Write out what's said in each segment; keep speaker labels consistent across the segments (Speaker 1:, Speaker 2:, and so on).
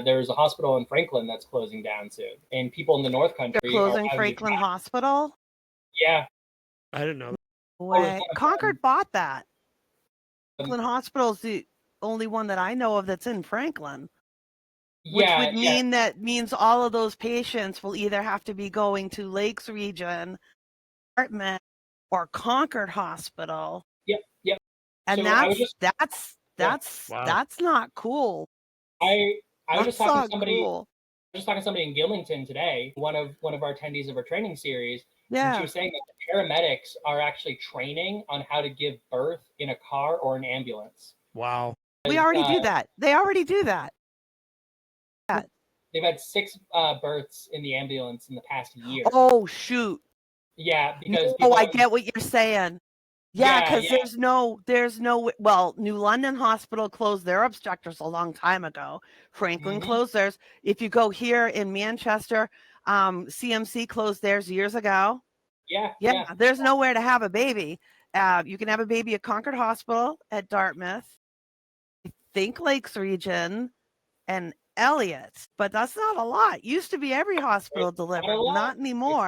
Speaker 1: There's a hospital in Franklin that's closing down soon, and people in the North
Speaker 2: They're
Speaker 1: Country are
Speaker 2: closing
Speaker 1: having to
Speaker 2: Franklin
Speaker 1: travel.
Speaker 2: Hospital?
Speaker 1: Yeah.
Speaker 3: I didn't know.
Speaker 2: Way. Concord bought that.
Speaker 1: Um,
Speaker 2: Franklin Hospital's the only one that I know of that's in Franklin. Which
Speaker 1: yeah,
Speaker 2: would mean that means all of those patients will either have to be going to Lakes Region, Dartmouth, or Concord Hospital.
Speaker 1: Yep.
Speaker 2: And
Speaker 1: So I was just
Speaker 3: Wow.
Speaker 2: that's not cool.
Speaker 1: I was just
Speaker 2: That's
Speaker 1: talking to
Speaker 2: not
Speaker 1: somebody.
Speaker 2: cool.
Speaker 1: I was talking to somebody in Gilmington today, one of our attendees of our training series, and she
Speaker 2: Yeah.
Speaker 1: was saying that the paramedics are actually training on how to give birth in a car or an ambulance.
Speaker 3: Wow.
Speaker 2: We already do that. They already do that.
Speaker 1: They've had 6 births in the ambulance in the past year.
Speaker 2: Oh, shoot.
Speaker 1: Yeah, because
Speaker 2: Oh, I
Speaker 1: have,
Speaker 2: get what you're saying. Yeah, because
Speaker 1: yeah.
Speaker 2: there's no, well, New London Hospital closed their obstructors a long time ago. Franklin closed theirs. If you go here in Manchester, CMC closed theirs years ago.
Speaker 1: Yeah.
Speaker 2: There's nowhere to have a baby. You can have a baby at Concord Hospital at Dartmouth, I think Lakes Region, and Elliott, but that's not a lot. Used to be every hospital delivered, not anymore.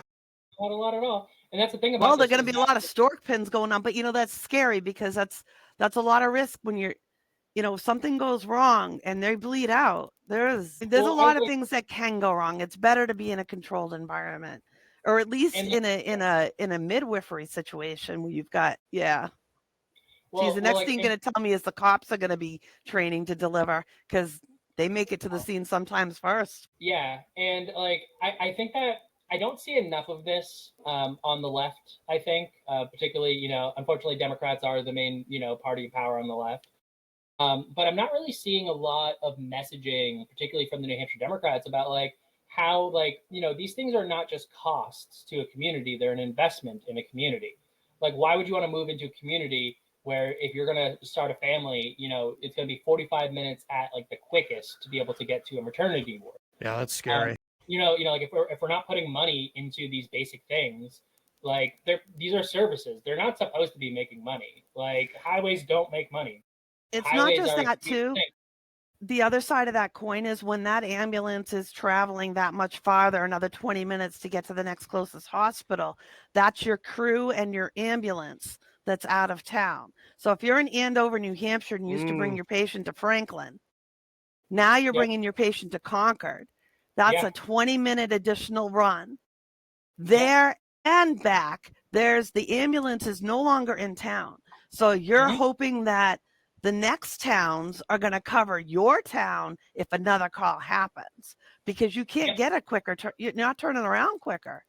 Speaker 1: It's not a lot at all. And that's the thing about
Speaker 2: well, there's going to be a lot of stork pins going on, but that's scary because that's a lot of risk when you're, if something goes wrong and they bleed out. There's a lot of things that can go wrong. It's better to be in a controlled environment, or at least in a midwifery situation where you've got Geez, the next thing you're going to tell me is the cops are going to be training to deliver because they make it to the scene sometimes first.
Speaker 1: Yeah, and I think that I don't see enough of this on the left. I think, particularly, unfortunately, Democrats are the main, party of power on the left. But I'm not really seeing a lot of messaging, particularly from the New Hampshire Democrats, about how these things are not just costs to a community; they're an investment in a community. Why would you want to move into a community where if you're going to start a family, it's going to be 45 minutes at the quickest to be able to get to a maternity ward?
Speaker 3: Yeah, that's scary.
Speaker 1: If we're not putting money into these basic things, these are services. They're not supposed to be making money. Highways don't make money.
Speaker 2: It's not just that too. The other side of that coin is when that ambulance is traveling that much farther, another 20 minutes to get to the next closest hospital, that's your crew and your ambulance that's out of town. So if you're in Andover, New Hampshire, and used to bring your patient to Franklin, now you're bringing your patient to Concord. That's a 20-minute additional run. There and back, the ambulance is no longer in town. So you're hoping that the next towns are going to cover your town if another call happens, because you can't get a quicker, you're not turning around quicker.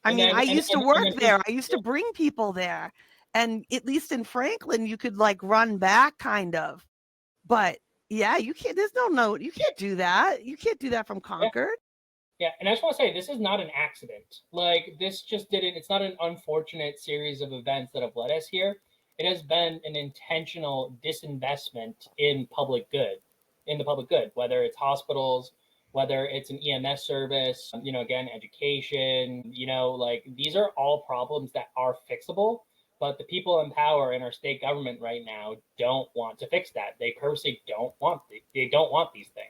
Speaker 2: I mean, I used to work there. I used to bring people there. And at least in Franklin, you could run back kind of. But yeah, you can't, there's no note. You can't do that. You can't do that from Concord.
Speaker 1: Yeah, and I just want to say, this is not an accident. This just didn't, it's not an unfortunate series of events that have led us here. It has been an intentional disinvestment in the public good, whether it's hospitals, whether it's an EMS service, again, education, these are all problems that are fixable. But the people in power in our state government right now don't want to fix that. They purposely don't want these things.